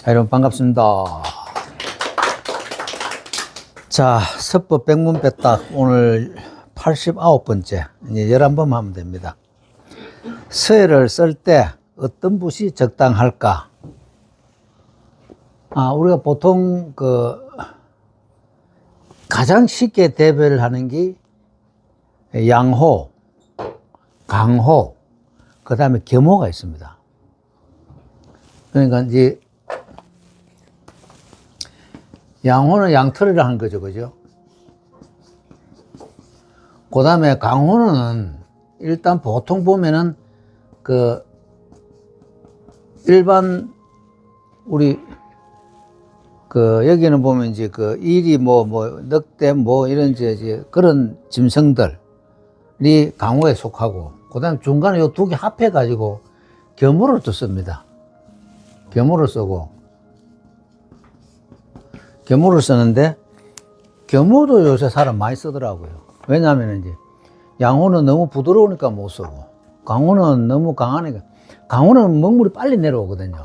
여러분 반갑습니다. 자, 서법 백문 빼딱 오늘 89번째, 이제 11번 하면 됩니다. 서예를 쓸 때 어떤 붓이 적당할까? 우리가 보통 가장 쉽게 대별을 하는 게 양호, 강호, 그 다음에 겸호가 있습니다. 그러니까 이제 양호는 양털이라 하는 거죠, 그죠? 그 다음에 강호는 일단 보통 보면은 일반 우리 여기는 보면 이제 이리 늑대 이런 이제 그런 짐승들이 강호에 속하고, 그 다음에 중간에 요 두 개 합해가지고 겸호를 또 씁니다. 겸호를 쓰는데, 겸호도 요새 사람 많이 쓰더라고요. 왜냐하면 이제 양호는 너무 부드러우니까 못 쓰고, 강호는 너무 강하니까. 강호는 먹물이 빨리 내려오거든요.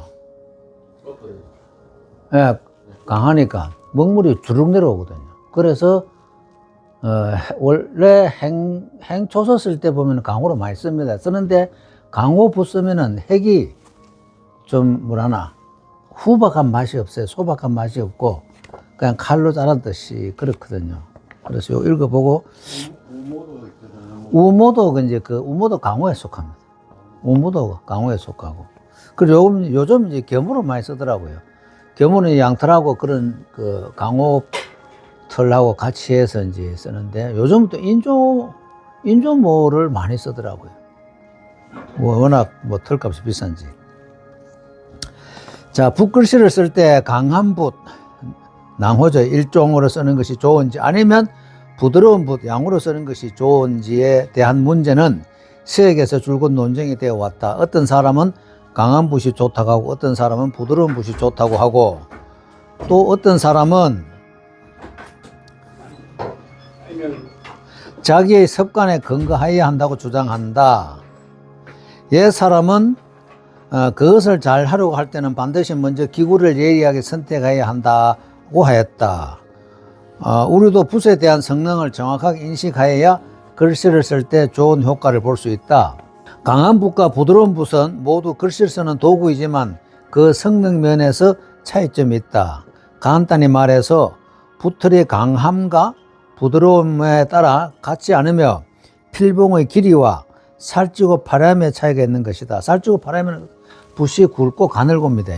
예, 강하니까 먹물이 주룩 내려오거든요. 그래서 원래 행초서 쓸 때 보면 강호를 많이 씁니다. 쓰는데 강호 붓 쓰면은 핵이 좀 후박한 맛이 없어요. 소박한 맛이 없고 그냥 칼로 자르듯이 그렇거든요. 그래서 요 읽어보고. 우모도 이제 우모도 강호에 속합니다. 우모도 강호에 속하고. 그리고 요즘 이제 겸호를 많이 쓰더라고요. 겸호는 양털하고 그런 강호 털하고 같이 해서 이제 쓰는데, 요즘 또 인조모를 많이 쓰더라고요. 워낙 털값이 비싼지. 자, 붓글씨를 쓸 때 강한 붓, 낭호죠. 일종으로 쓰는 것이 좋은지, 아니면 부드러운 붓, 양으로 쓰는 것이 좋은지에 대한 문제는 서역에서 줄곧 논쟁이 되어 왔다. 어떤 사람은 강한 붓이 좋다고 하고, 어떤 사람은 부드러운 붓이 좋다고 하고, 또 어떤 사람은 자기의 습관에 근거하여야 한다고 주장한다. 옛 사람은 그것을 잘 하려고 할 때는 반드시 먼저 기구를 예리하게 선택해야 한다고 하였다. 우리도 붓에 대한 성능을 정확하게 인식하여야 글씨를 쓸 때 좋은 효과를 볼 수 있다. 강한 붓과 부드러운 붓은 모두 글씨를 쓰는 도구이지만 그 성능 면에서 차이점이 있다. 간단히 말해서 붓털의 강함과 부드러움에 따라 같지 않으며 필봉의 길이와 살찌고 파렴의 차이가 있는 것이다. 살찌고 파렴은 붓이 굵고 가늘고입니다.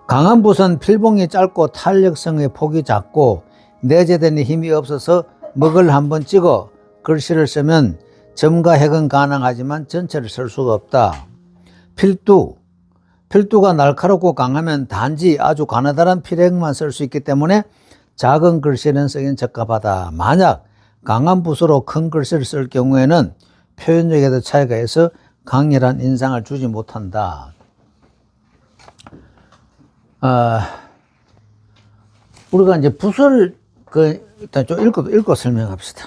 강한 붓은 필봉이 짧고 탄력성의 폭이 작고 내재되는 힘이 없어서 먹을 한번 찍어 글씨를 쓰면 점과 핵은 가능하지만 전체를 쓸 수가 없다. 필두가 날카롭고 강하면 단지 아주 가느다란 필핵만 쓸 수 있기 때문에 작은 글씨는 쓰긴 적합하다. 만약 강한 붓으로 큰 글씨를 쓸 경우에는 표현력에도 차이가 있어 강렬한 인상을 주지 못한다. 우리가 이제 붓을 일단 좀 읽고 설명합시다.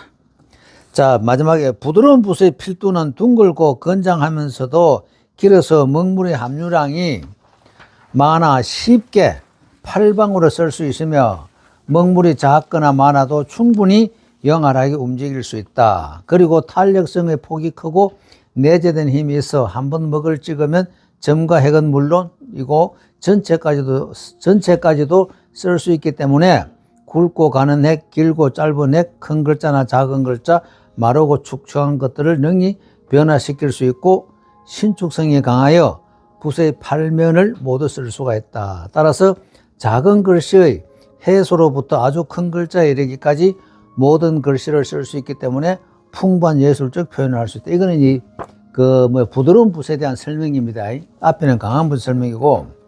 자, 마지막에 부드러운 붓의 필두는 둥글고 건장하면서도 길어서 먹물의 함유량이 많아 쉽게 팔방으로 쓸 수 있으며, 먹물이 작거나 많아도 충분히 영활하게 움직일 수 있다. 그리고 탄력성의 폭이 크고 내재된 힘이 있어 한번 먹을 찍으면 점과 핵은 물론이고 전체까지도 쓸 수 있기 때문에 굵고 가는 핵, 길고 짧은 핵, 큰 글자나 작은 글자, 마르고 축축한 것들을 능히 변화시킬 수 있고 신축성이 강하여 붓의 팔면을 모두 쓸 수가 있다. 따라서 작은 글씨의 해소로부터 아주 큰 글자에 이르기까지 모든 글씨를 쓸 수 있기 때문에 풍부한 예술적 표현을 할 수 있다. 이거는 부드러운 붓에 대한 설명입니다. 앞에는 강한 붓 설명이고,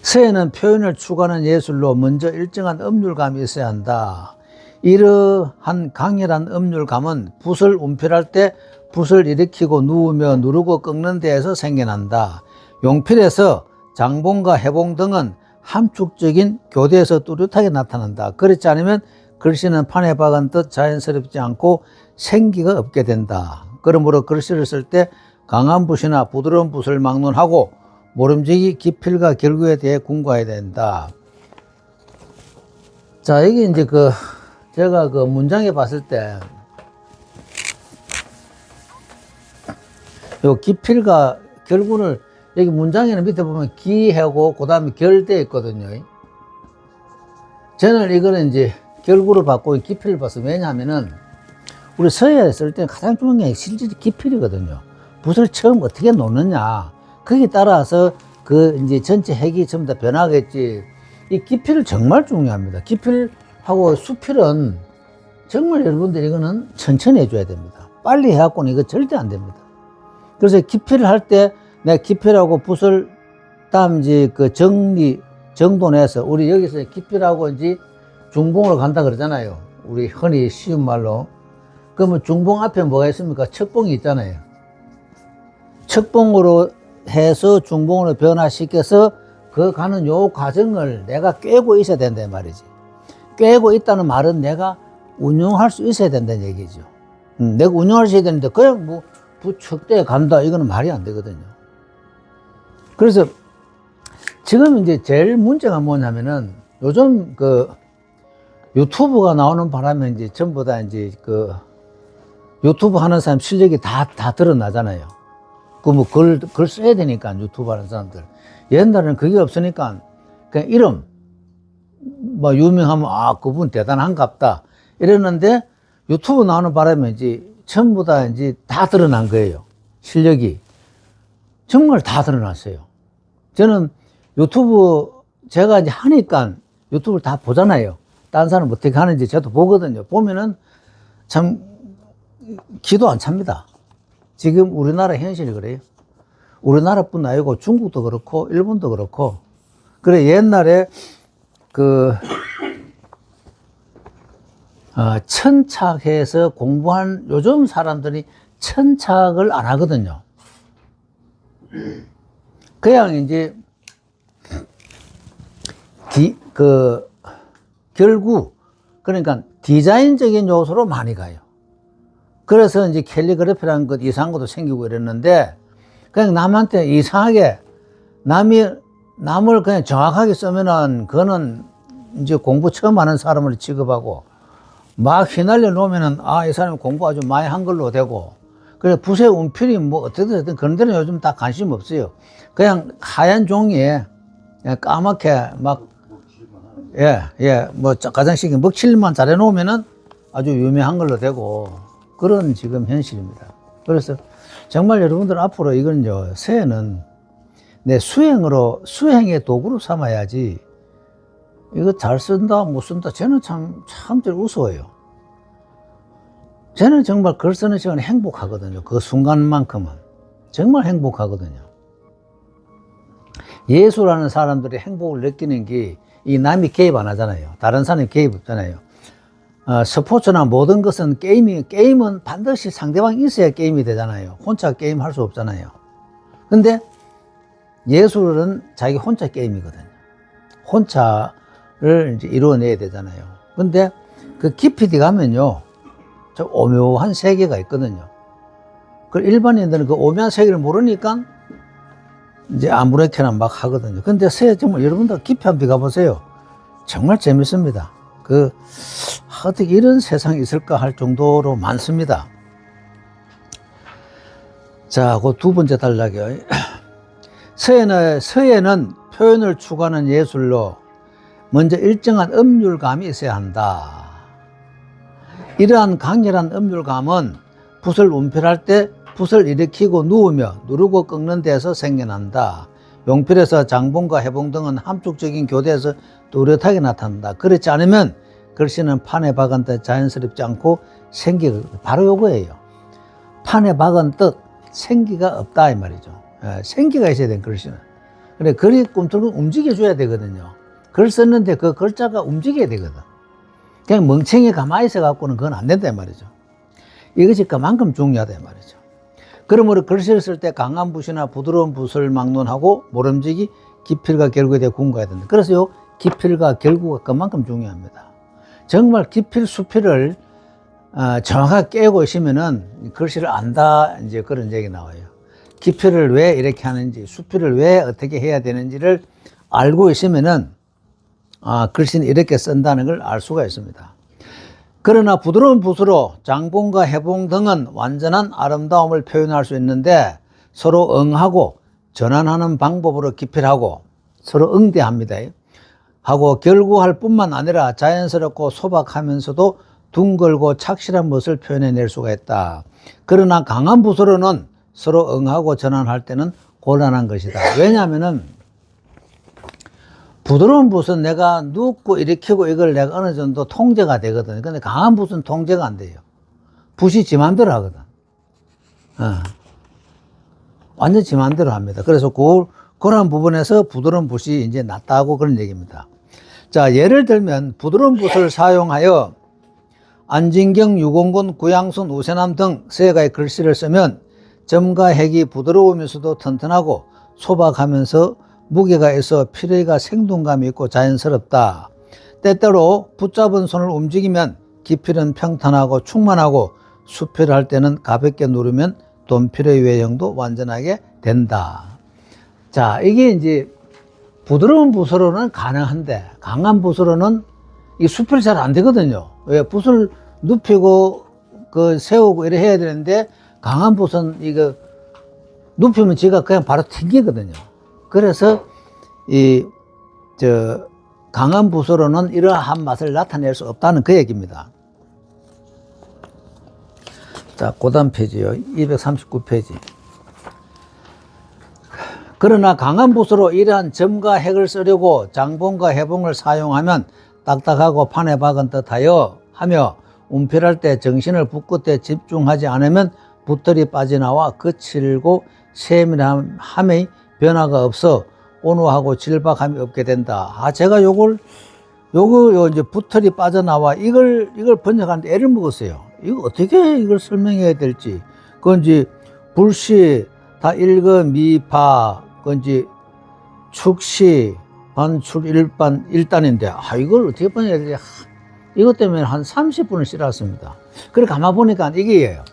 서예는 표현을 추구하는 예술로 먼저 일정한 음률감이 있어야 한다. 이러한 강렬한 음률감은 붓을 운필할 때 붓을 일으키고 누우며 누르고 꺾는 데에서 생겨난다. 용필에서 장봉과 해봉 등은 함축적인 교대에서 뚜렷하게 나타난다. 그렇지 않으면 글씨는 판에 박은 듯 자연스럽지 않고 생기가 없게 된다. 그러므로 글씨를 쓸 때 강한 붓이나 부드러운 붓을 막론하고 모름지기 기필과 결구에 대해 궁구해야 된다. 자, 이게 이제 제가 문장에 봤을 때, 요 기필과 결구를, 여기 문장에는 밑에 보면 기하고, 그 다음에 결돼 있거든요. 저는 이거는 이제 결구를 받고 기필을 봤어요. 왜냐하면은, 우리 서예에 쓸 때 가장 중요한 게 실제 기필이거든요. 붓을 처음 어떻게 놓느냐. 거기에 따라서 이제 전체 핵이 전부 다 변하겠지. 이 기필 정말 중요합니다. 기필하고 수필은 정말 여러분들 이거는 천천히 해줘야 됩니다. 빨리 해갖고는 이거 절대 안 됩니다. 그래서 기필을 할 때 내가 기필하고 붓을 다음 이제 정돈해서 우리 여기서 기필하고 이제 중봉으로 간다 그러잖아요. 우리 흔히 쉬운 말로. 그러면 중봉 앞에 뭐가 있습니까? 척봉이 있잖아요. 척봉으로 해서 중봉으로 변화시켜서 가는 요 과정을 내가 꿰고 있어야 된다는 말이지. 꿰고 있다는 말은 내가 운용할 수 있어야 된다는 얘기죠. 내가 운용할 수 있어야 되는데 그냥 부척대에 간다 이거는 말이 안 되거든요. 그래서 지금 이제 제일 문제가 뭐냐면은 요즘 유튜브가 나오는 바람에 이제 전부 다 이제 유튜브 하는 사람 실력이 다 드러나잖아요. 글 써야 되니까, 유튜브 하는 사람들. 옛날에는 그게 없으니까, 그냥 이름, 유명하면, 그분 대단한갑다. 이랬는데, 유튜브 나오는 바람에 이제 전부 다 이제 다 드러난 거예요. 실력이. 정말 다 드러났어요. 저는 유튜브, 제가 이제 하니까 유튜브를 다 보잖아요. 다른 사람 어떻게 하는지 저도 보거든요. 보면은 참, 기도 안 찹니다. 지금 우리나라 현실이 그래요. 우리나라뿐 아니고 중국도 그렇고 일본도 그렇고. 그래 옛날에 천착해서 공부한 요즘 사람들이 천착을 안 하거든요. 그냥 이제 결국 그러니까 디자인적인 요소로 많이 가요. 그래서 이제 캘리그래피라는 것 이상한 것도 생기고 이랬는데, 그냥 남한테 이상하게, 남을 그냥 정확하게 쓰면은, 그거는 이제 공부 처음 하는 사람을 취급하고, 막 휘날려 놓으면은, 이 사람이 공부 아주 많이 한 걸로 되고, 그래, 붓의 운필이 어떻든 그런 데는 요즘 다 관심 없어요. 그냥 하얀 종이에, 그냥 까맣게 가장식이 먹칠만 잘해 놓으면은 아주 유명한 걸로 되고, 그런 지금 현실입니다. 그래서 정말 여러분들 앞으로 이건요, 새해는 내 수행의 도구로 삼아야지, 이거 잘 쓴다, 못 쓴다, 저는 참 우스워요. 저는 정말 글 쓰는 시간에 행복하거든요. 그 순간만큼은. 정말 행복하거든요. 예술하는 사람들이 행복을 느끼는 게, 이 남이 개입 안 하잖아요. 다른 사람이 개입 없잖아요. 스포츠나 모든 것은 게임은 반드시 상대방이 있어야 게임이 되잖아요. 혼자 게임 할 수 없잖아요. 근데 예술은 자기 혼자 게임이거든요. 혼자를 이제 이루어내야 되잖아요. 근데 깊이 들어가면요, 좀 오묘한 세계가 있거든요. 일반인들은 오묘한 세계를 모르니까 이제 아무렇게나 막 하거든요. 근데 정말 여러분들 깊이 한번 들어가 보세요. 정말 재밌습니다. 어떻게 이런 세상이 있을까 할 정도로 많습니다. 자, 그 두 번째 단락이요. 서예는 표현을 추구하는 예술로 먼저 일정한 음률감이 있어야 한다. 이러한 강렬한 음률감은 붓을 운필할 때 붓을 일으키고 누르고 꺾는 데서 생겨난다. 용필에서 장봉과 해봉 등은 함축적인 교대에서 뚜렷하게 나타난다. 그렇지 않으면 글씨는 판에 박은 듯 자연스럽지 않고 생기가, 바로 요거예요. 판에 박은 듯 생기가 없다 이 말이죠. 생기가 있어야 되는 글씨는. 그래, 글이 꿈틀꿈 움직여줘야 되거든요. 글 썼는데 그 글자가 움직여야 되거든. 그냥 멍청이 가만히 있어갖고는 그건 안 된다 이 말이죠. 이것이 그만큼 중요하다 이 말이죠. 그러므로 글씨를 쓸 때 강한 붓이나 부드러운 붓을 막론하고 모름지기 기필과 결구에 대해 궁구해야 된다. 그래서 요 기필과 결구가 그만큼 중요합니다. 정말 기필, 수필을 정확하게 깨고 있으면은 글씨를 안다, 이제 그런 얘기 나와요. 기표를 왜 이렇게 하는지, 수필을 왜 어떻게 해야 되는지를 알고 있으면은, 글씨는 이렇게 쓴다는 걸 알 수가 있습니다. 그러나 부드러운 붓으로 장봉과 해봉 등은 완전한 아름다움을 표현할 수 있는데 서로 응하고 전환하는 방법으로 기필하고 서로 응대합니다. 하고 결구할 뿐만 아니라 자연스럽고 소박하면서도 둥글고 착실한 멋을 표현해낼 수가 있다. 그러나 강한 붓으로는 서로 응하고 전환할 때는 곤란한 것이다. 왜냐하면은 부드러운 붓은 내가 눕고 일으키고 이걸 내가 어느 정도 통제가 되거든요. 근데 강한 붓은 통제가 안 돼요. 붓이 지 맘대로 하거든. 완전 지 맘대로 합니다. 그래서 그런 부분에서 부드러운 붓이 이제 낫다고 그런 얘기입니다. 자, 예를 들면 부드러운 붓을 사용하여 안진경, 유공군, 구양순, 우세남 등 서예가의 글씨를 쓰면 점과 핵이 부드러우면서도 튼튼하고 소박하면서 무게가 있어 필의가 생동감이 있고 자연스럽다. 때때로 붙잡은 손을 움직이면 기필은 평탄하고 충만하고 수필을 할 때는 가볍게 누르면 돈필의 외형도 완전하게 된다. 자, 이게 이제 부드러운 붓으로는 가능한데 강한 붓으로는 이 수필이 잘 안 되거든요. 왜? 붓을 눕히고 세우고 이래 해야 되는데 강한 붓은 이거 눕히면 지가 그냥 바로 튕기거든요. 그래서 강한 붓으로는 이러한 맛을 나타낼 수 없다는 그 얘기입니다. 자, 그 다음 페이지요. 239페이지. 그러나 강한 붓으로 이러한 점과 핵을 쓰려고 장봉과 해봉을 사용하면 딱딱하고 판에 박은 듯하여 하며 운필할 때 정신을 붓 끝에 집중하지 않으면 붓털이 빠져나와 거칠고 세밀함의 변화가 없어 온화하고 질박함이 없게 된다. 제가 요거 이제 붓털이 빠져나와 이걸 번역하는데 애를 먹었어요. 이거 어떻게 이걸 설명해야 될지. 그건 이제 불시, 다 일거, 미파, 그건 이제 축시, 반출, 일단인데, 이걸 어떻게 번역해야 되지? 이것 때문에 한 30분을 실었습니다. 그래, 가만 보니까 이게예요.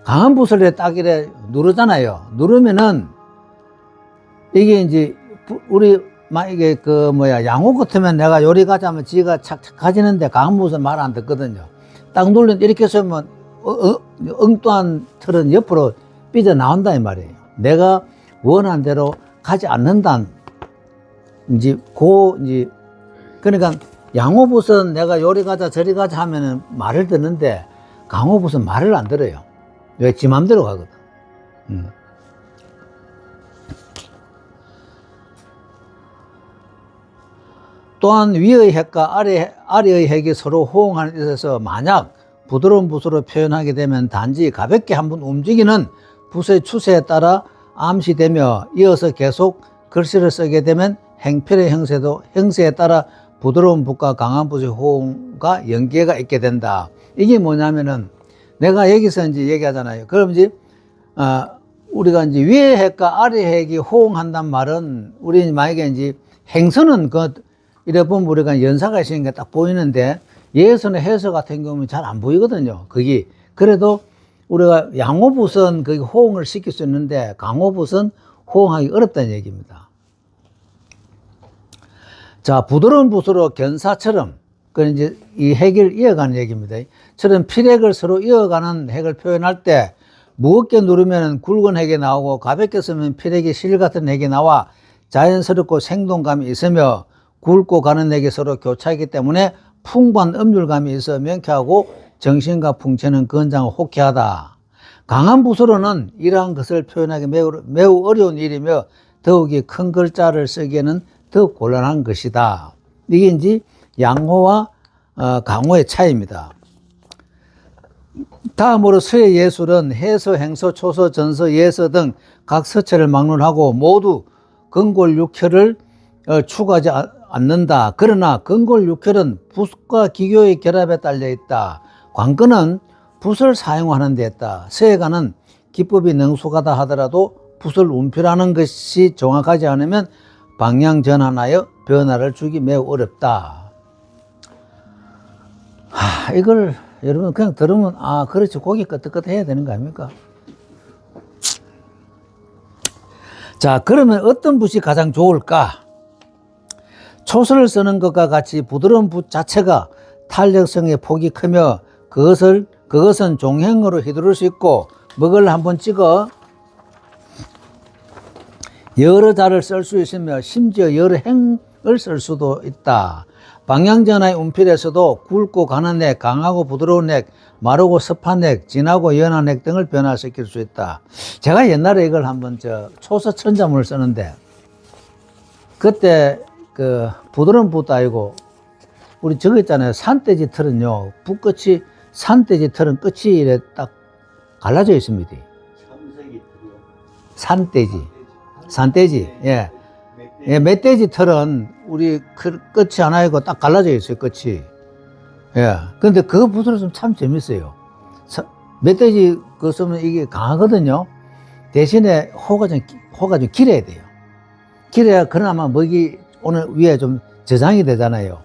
강한 붓을 딱 이래 누르잖아요. 누르면은, 이게 이제, 이게 양호 같으면 내가 요리 가자면 지가 착착 가지는데 강한 붓은 말 안 듣거든요. 딱 누르면 이렇게 쓰면, 엉뚱한 틀은 옆으로 삐져 나온다, 이 말이에요. 내가 원하는 대로 가지 않는다는, 그러니까 양호붓은 내가 요리 가자 저리 가자 하면은 말을 듣는데 강호붓은 말을 안 들어요. 왜? 지 맘대로 가거든. 또한 위의 핵과 아래의 핵이 서로 호응하는 데 있어서 만약 부드러운 붓으로 표현하게 되면 단지 가볍게 한번 움직이는 붓의 추세에 따라 암시되며 이어서 계속 글씨를 쓰게 되면 행필의 형세에 따라 부드러운 붓과 강한 붓의 호응과 연계가 있게 된다. 이게 뭐냐면은 내가 여기서 이제 얘기하잖아요. 그럼 이제 우리가 이제 위의 핵과 아래의 핵이 호응한단 말은 우리 만약에 이제 행선은 이래 보면 우리가 연사가 있으니까 딱 보이는데 예선의 해서 같은 경우는 잘 안 보이거든요. 그게 그래도 우리가 양호붓은 그 호응을 시킬 수 있는데 강호붓은 호응하기 어렵다는 얘기입니다. 자, 부드러운 붓으로 견사처럼, 이제 이 핵을 이어가는 얘기입니다. 처럼 필핵을 서로 이어가는 핵을 표현할 때 무겁게 누르면 굵은 핵이 나오고 가볍게 쓰면 필핵이 실 같은 핵이 나와 자연스럽고 생동감이 있으며 굵고 가는 핵이 서로 교차하기 때문에 풍부한 음률감이 있어 명쾌하고 정신과 풍채는 건장하고 호쾌하다. 강한 붓으로는 이러한 것을 표현하기 매우 어려운 일이며 더욱이 큰 글자를 쓰기에는 더 곤란한 것이다. 이게 이제 양호와 강호의 차이입니다. 다음으로 서예 예술은 해서, 행서, 초서, 전서, 예서 등 각 서체를 막론하고 모두 근골 육혈을 추구하지 않는다. 그러나 근골 육혈은 붓과 기교의 결합에 딸려 있다. 관건은 붓을 사용하는 데 있다. 서예가는 기법이 능숙하다 하더라도 붓을 운필하는 것이 정확하지 않으면 방향 전환하여 변화를 주기 매우 어렵다. 이걸 여러분 그냥 들으면 그렇지 고개 끄덕끄덕 해야 되는 거 아닙니까? 자, 그러면 어떤 붓이 가장 좋을까? 초설을 쓰는 것과 같이 부드러운 붓 자체가 탄력성의 폭이 크며 그것은 종행으로 휘두를 수 있고 먹을 한번 찍어 여러 자를 쓸 수 있으며 심지어 여러 행을 쓸 수도 있다. 방향전화의 운필에서도 굵고 가는 액, 강하고 부드러운 액, 마르고 습한 액, 진하고 연한 액 등을 변화시킬 수 있다. 제가 옛날에 이걸 한번 초서천자문을 쓰는데 그때 그 부드러운 붓도 아니고 우리 저거 있잖아요. 산돼지 털은요, 붓끝이 산돼지 털은 끝이 이래 딱 갈라져 있습니다. 산돼지, 예. 예, 멧돼지 털은 우리 끝이 하나 있고 딱 갈라져 있어요, 끝이. 예. 근데 그 붓을 쓰면 참 재밌어요. 멧돼지 그거 쓰면 이게 강하거든요. 대신에 호가 좀 길어야 돼요. 길어야 그나마 먹이 오늘 위에 좀 저장이 되잖아요.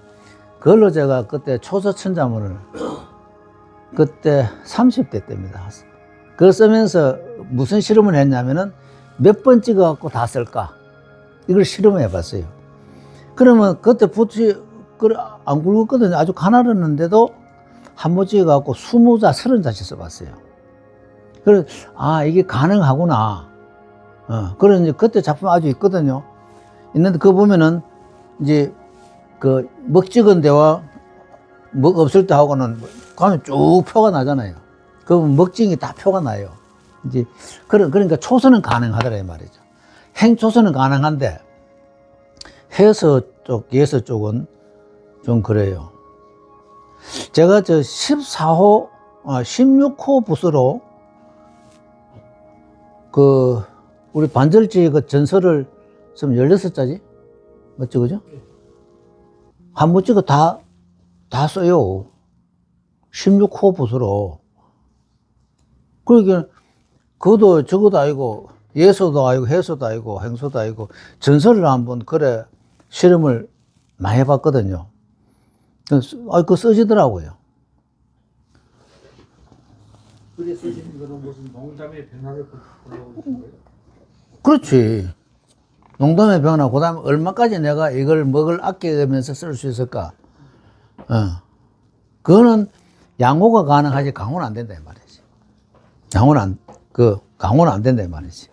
그걸로 제가 그때 초서천자문을 그때 30대 때입니다. 그걸 쓰면서 무슨 실험을 했냐면은 몇 번 찍어갖고 다 쓸까? 이걸 실험해 봤어요. 그러면 그때 붓이 안 굵었거든요. 아주 가늘었는데도 한 번 찍어갖고 20자, 30자씩 써봤어요. 그래서, 이게 가능하구나. 그런 이제 그때 작품 아주 있거든요. 있는데 그거 보면은 이제 그 먹 찍은 데와 먹 없을 때 하고는 가면 쭉 표가 나잖아요. 그러면 먹징이 다 표가 나요. 이제 그러니까 초서는 가능하더라 이 말이죠. 행초서는 가능한데 해서 쪽, 예서 쪽은 좀 그래요. 제가 16호 붓으로 그 우리 반절지 그 전설을 쓰면 16자지? 맞죠, 그죠? 한 번 찍어 다 써요. 16호 붓으로. 그러니까 그것도 저것도 아니고 예서도 아니고 해서도 아니고 행서도 아니고 전설을 한번 그래 실험을 많이 해봤거든요. 그거 써지더라고요. 그게 쓰시는 거는 무슨 농담의 변화를 보여오신 거예요? 그렇지. 농담의 변화, 그 다음에 얼마까지 내가 이걸 먹을 아껴가면서 쓸 수 있을까? 그거는 양호가 가능하지 강호는 안 된다 이 말이지. 강호는 안 된다 이 말이지.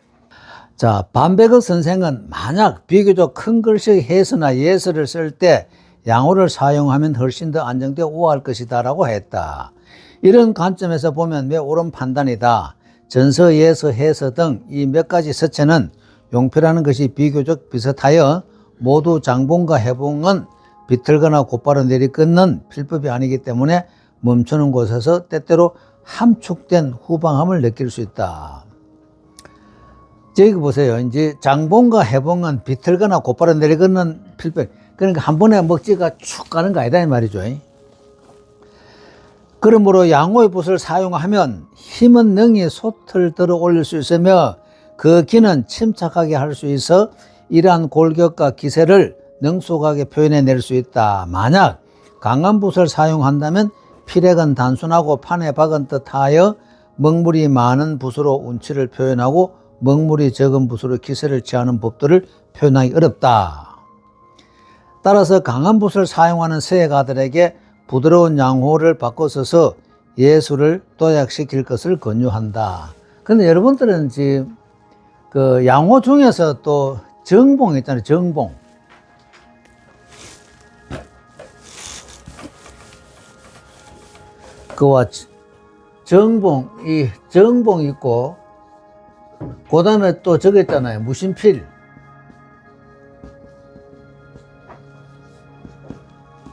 자, 반백억 선생은 만약 비교적 큰 글씨의 해서나 예서를 쓸 때 양호를 사용하면 훨씬 더 안정되어 우아할 것이다 라고 했다. 이런 관점에서 보면 매우 옳은 판단이다. 전서, 예서, 해서 등 이 몇 가지 서체는 용표라는 것이 비교적 비슷하여 모두 장봉과 해봉은 비틀거나 곧바로 내리끊는 필법이 아니기 때문에 멈추는 곳에서 때때로 함축된 후방함을 느낄 수 있다. 여기 보세요. 이제 장봉과 해봉은 비틀거나 곧바로 내리끊는 필법. 그러니까 한 번에 먹지가 축 가는 거 아니다 이 말이죠. 그러므로 양호의 붓을 사용하면 힘은 능히 솥을 들어 올릴 수 있으며 그 기는 침착하게 할 수 있어 이러한 골격과 기세를 능숙하게 표현해낼 수 있다. 만약 강한 붓을 사용한다면 필액은 단순하고 판에 박은 듯하여 먹물이 많은 붓으로 운치를 표현하고 먹물이 적은 붓으로 기세를 취하는 법들을 표현하기 어렵다. 따라서 강한 붓을 사용하는 서예가들에게 부드러운 양호를 바꿔 써서 예술을 도약시킬 것을 권유한다. 근데 여러분들은 지금 그 양호 중에서 또 정봉 있잖아요. 정봉. 그와 정봉, 이 정봉 있고 그 다음에 또 저거 있잖아요. 무심필.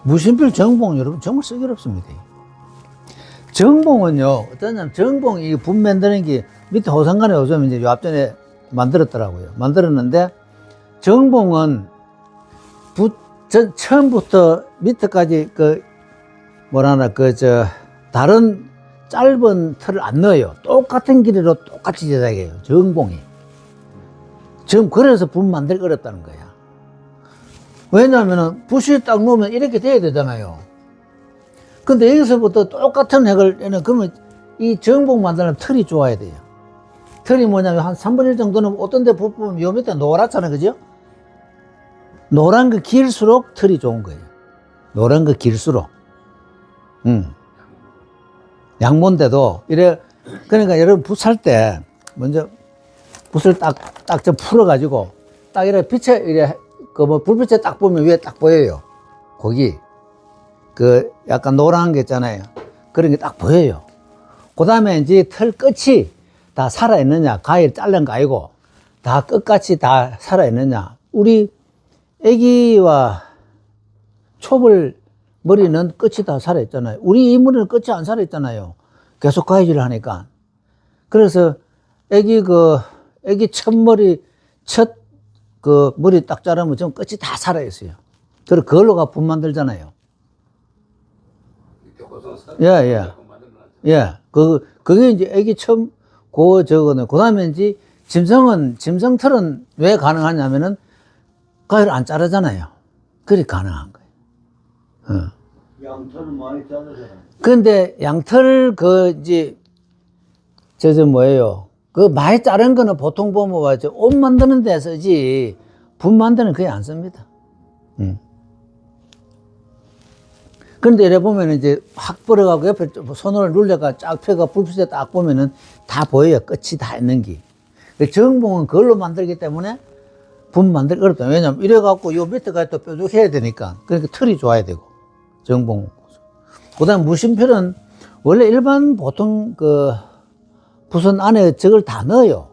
무심필 정봉 여러분 정말 쓰기 어렵습니다. 정봉은요, 어떠냐면 정봉 이 붓 만드는 게 밑에 호상간에 요즘 이제 요 앞전에 만들었더라고요. 만들었는데 정봉은 처음부터 밑에까지 다른 짧은 틀을 안 넣어요. 똑같은 길이로 똑같이 제작해요. 정봉이. 그래서 붓 만들기 어렵다는 거야. 왜냐하면 붓이 딱 놓으면 이렇게 돼야 되잖아요. 근데 여기서부터 똑같은 핵을, 그러면 이 정봉 만드는 틀이 좋아야 돼요. 털이 뭐냐면 한 3분의 1 정도는 어떤 데 보면 요 밑에 노랗잖아요. 그죠? 노란 거 길수록 털이 좋은 거예요. 노란 거 길수록. 양모인데도 이래, 그러니까 여러분 붓 살 때 먼저 붓을 딱 좀 풀어가지고 딱 이래 빛에 이래 그 뭐 불빛에 딱 보면 위에 딱 보여요. 거기 그 약간 노란 게 있잖아요. 그런 게 딱 보여요. 그 다음에 이제 털 끝이 다 살아있느냐, 가위를 자른 거 아니고 다 끝까지 다 살아있느냐. 우리 애기와 초벌 머리는 끝이 다 살아있잖아요. 우리 이 머리는 끝이 안 살아있잖아요. 계속 가위질을 하니까. 그래서 애기 첫 머리, 머리 딱 자르면 좀 끝이 다 살아있어요. 그리고 그걸로가 붓 만들잖아요. 예. 그게 이제 애기 처음, 저거는. 그 다음에 이제 짐승털은 왜 가능하냐면은 가위를 안 자르잖아요. 그래 가능한 거예요. 양털은 많이 자르잖아요. 근데 양털 뭐예요? 그 많이 자른 거는 보통 보면 옷 만드는 데 쓰지, 붓 만드는 거의 안 씁니다. 그런데 이래 보면 이제 확 벌어가고 옆에 손으로 눌려가 쫙 펴가 불빛에 딱 보면은 다 보여요. 끝이 다 있는 게. 정봉은 그걸로 만들기 때문에 붓 만들기 어렵다. 왜냐면 이래갖고 요 밑에까지 또 뾰족해야 되니까. 그러니까 털이 좋아야 되고. 정봉. 그 다음 무심필은 원래 일반 보통 붓은 안에 저걸 다 넣어요.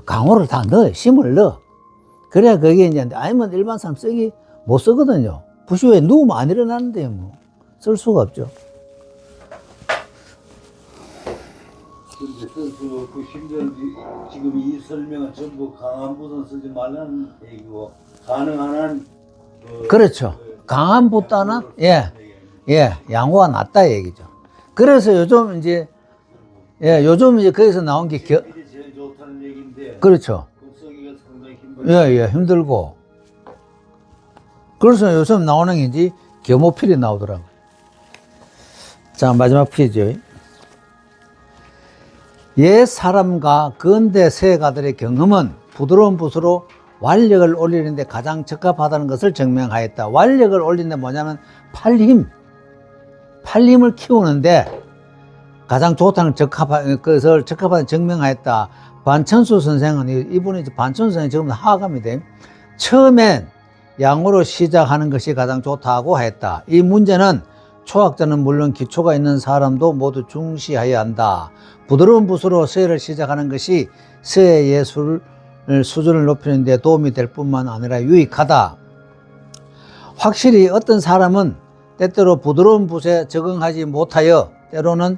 강호를 다 넣어요. 심을 넣어. 그래야 그게 이제, 아니면 일반 사람 못 쓰거든요. 붓이 왜 누우면 안 일어나는데 뭐. 쓸 수가 없죠. 근데 그 힘든 지금 이 설명은 전부 강한 붓은 쓰지 말라는 얘기고 가능한 한 그렇죠. 강한 붓다는 양호가 낮다 얘기죠. 그래서 요즘 이제 거기서 나온 게 제일 좋다는 얘기인데 그렇죠. 붓쓰기가 상당히 힘들고 힘들고. 그래서 요즘 나오는 게 이제 겸호필이 나오더라고요. 자, 마지막 필이죠. 옛 사람과 근대 세가들의 경험은 부드러운 붓으로 완력을 올리는데 가장 적합하다는 것을 증명하였다. 완력을 올리는데 뭐냐면 팔힘을 키우는데 가장 좋다는 것을 적합하다는 증명하였다. 반천수 선생은, 이분이 반천수 선생이 지금 하악합니다. 처음엔 양으로 시작하는 것이 가장 좋다고 했다. 이 문제는 초학자는 물론 기초가 있는 사람도 모두 중시해야 한다. 부드러운 붓으로 서예를 시작하는 것이 서예 예술 수준을 높이는 데 도움이 될 뿐만 아니라 유익하다. 확실히 어떤 사람은 때때로 부드러운 붓에 적응하지 못하여 때로는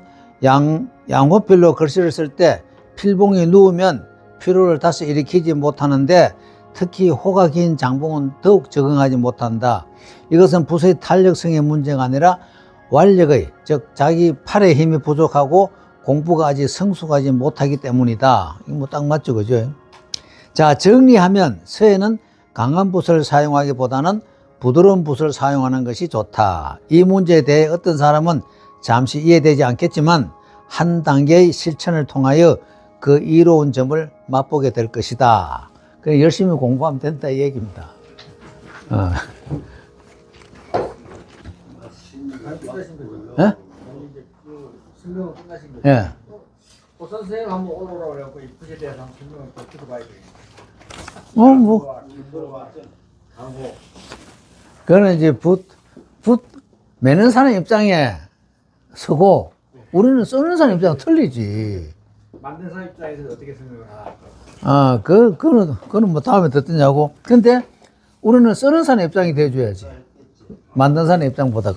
양호필로 글씨를 쓸 때 필봉이 누우면 피로를 다시 일으키지 못하는데 특히 호가 긴 장봉은 더욱 적응하지 못한다. 이것은 붓의 탄력성의 문제가 아니라 완력의, 즉 자기 팔의 힘이 부족하고 공부가 아직 성숙하지 못하기 때문이다. 이거 뭐 딱 맞죠, 그죠? 자, 정리하면 서예는 강한 붓을 사용하기보다는 부드러운 붓을 사용하는 것이 좋다. 이 문제에 대해 어떤 사람은 잠시 이해되지 않겠지만 한 단계의 실천을 통하여 그 이로운 점을 맛보게 될 것이다. 그래, 열심히 공부하면 된다 이 얘기입니다. 예? 설명은 끝나신 거죠? 예. 선생님 한번 올라오라고 그래갖고 이 붓에 대해서 한번 설명을 더 들어봐야 되겠네. 강호. 그거는 이제 붓 매는 사람 입장에 서고 우리는 쓰는 사람 입장은 틀리지. 만든 사람 입장에서 어떻게 설명을 하나? 그거는 뭐 다음에 듣더냐고. 근데 우리는 쓰는 사람 입장이 돼줘야지. 만든 사람 입장보다.